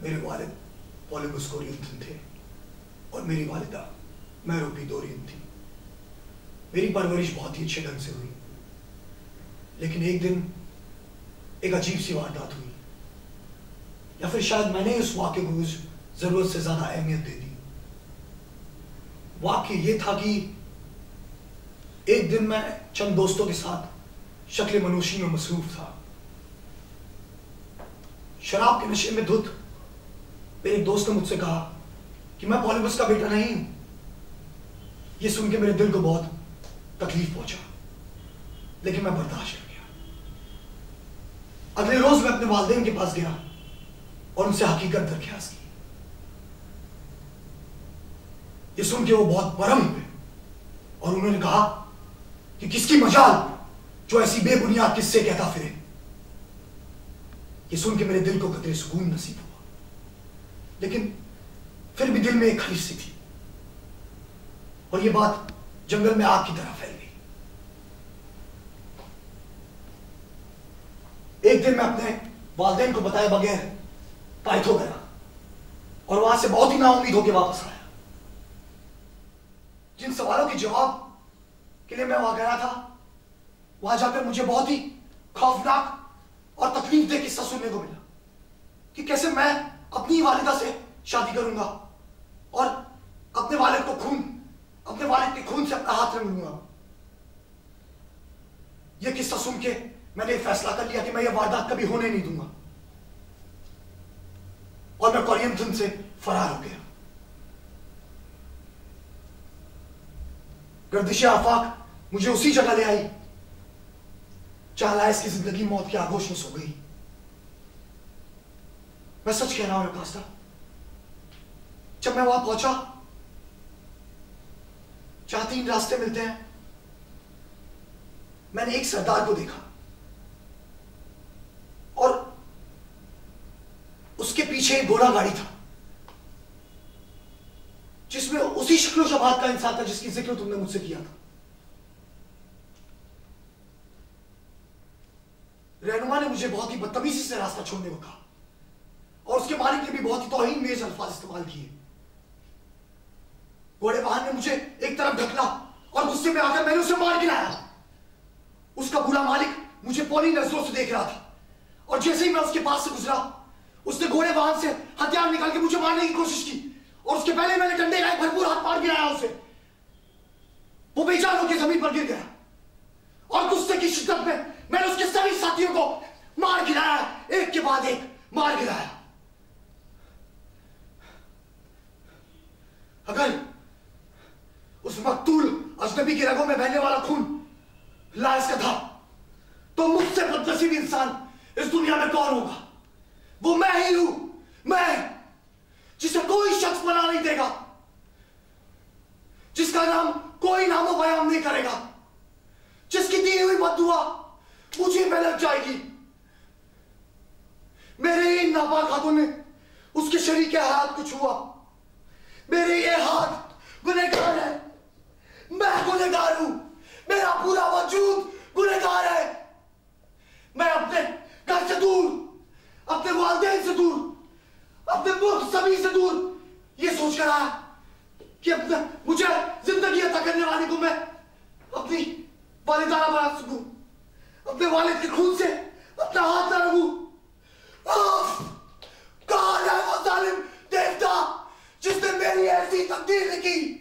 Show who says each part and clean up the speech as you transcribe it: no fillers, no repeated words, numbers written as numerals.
Speaker 1: मेरे वालिद पॉलीबस कोरियन थे और मेरी वालिदा मैरोपी डोरियन थी। मेरी परवरिश बहुत ही अच्छे ढंग से हुई, लेकिन एक दिन एक अजीब सी वारदात हुई, या फिर शायद मैंने उस वाक़े को जरूरत से ज्यादा अहमियत दे दी। वाक़या ये था कि एक दिन मैं चंद दोस्तों के साथ शक्ल मनोशी में मसरूफ था। शराब के नशे में धुत मेरे दोस्त ने मुझसे कहा कि मैं पॉलीबस का बेटा नहीं हूं। यह सुन के मेरे दिल को बहुत तकलीफ पहुंचा, लेकिन मैं बर्दाश्त कर गया। अगले रोज मैं अपने वालिदैन के पास गया और उनसे हकीकत दरख्वास्त की। ये सुन के वो बहुत बरम हुए और उन्होंने कहा कि किसकी मजाल जो ऐसी बेबुनियाद किस्से कहता फिरे। ये सुन के मेरे दिल को कतरे सुकून नसीब हुआ, लेकिन फिर भी दिल में एक खलीज सी थी और ये बात जंगल में आग की तरह फैल गई। एक दिन मैं अपने वालिदैन को बताए बगैर कायथो गया और वहां से बहुत ही नाउम्मीद होकर वापस आया। जिन सवालों के जवाब के लिए मैं वहां गया था, वहां जाकर मुझे बहुत ही खौफनाक और तकलीफ दे किस्सा सुनने को मिला कि कैसे मैं अपनी वालिदा से शादी करूंगा और अपने वालिद के खून से अपना हाथ रंग लूंगा। यह किस्सा सुन के मैंने फैसला कर लिया कि मैं यह वारदात कभी होने नहीं दूंगा और मैं कोरियन से फरार हो गया। गर्दिश आफाक मुझे उसी जगह ले आई जहां लाइस की जिंदगी मौत के आगोश में सो गई। मैं सच कह रहा हूं रकास्ता, जब मैं वहां पहुंचा जहां 3 रास्ते मिलते हैं, मैंने एक सरदार को देखा और उसके पीछे एक घोड़ा गाड़ी था जिसमें उसी शक्ल शबात का इंसान था जिसकी जिक्र तुमने मुझसे किया था। रहनुमा ने मुझे बहुत ही बदतमीजी से रास्ता छोड़ने को कहा और उसके मालिक ने भी बहुत ही तौहीनमेज़ अल्फाज इस्तेमाल किए। घोड़े वाहन ने मुझे एक तरफ ढकला और गुस्से में आकर मैंने उसे मार गिराया। उसका बुरा मालिक मुझे पौनी नजरों से देख रहा था और जैसे ही मैं उसके पास से गुजरा, उसने घोड़े वाहन से हथियार निकाल के मुझे मारने की कोशिश की और उसके पहले मैंने डंडे का एक भरपूर हाथ मार गिराया उसे। वो बेजान होकर जमीन पर गिर गया और गुस्से की शिद्दत में मैंने उसके सभी साथियों को मार गिराया, एक के बाद एक मार गिराया। अगर उस मकतूल अजनबी की रगों में बहने वाला खून लाइस का था, तो मुझसे बदनसीब इंसान इस दुनिया में कौन होगा? वो मैं ही हूं, मैं जिसे कोई शख्स बना नहीं देगा, जिसका नाम कोई नामो बयान नहीं करेगा, जिसकी दी हुई बद्दुआ मुझे में लग जाएगी। मेरे इन नापाक हाथों ने उसके शरीर के हाथ को छुआ। मेरे ये हाथ गुनहगार है, मैं गुनहगार हूं, मेरा पूरा वजूद गुनहगार है। मैं अपने घर से दूर, अपने वालिदैन से दूर, अपने मुल्क सभी से दूर ये सोच कर आया कि अपने मुझे जिंदगी अता करने वाले को मैं अपनी वालिदाना बना सकूं, अपने वालिद के खून से अपना हाथ न रखूं। कौन है वो जालिम देवता जिसने मेरी ऐसी तकदीर लिखी?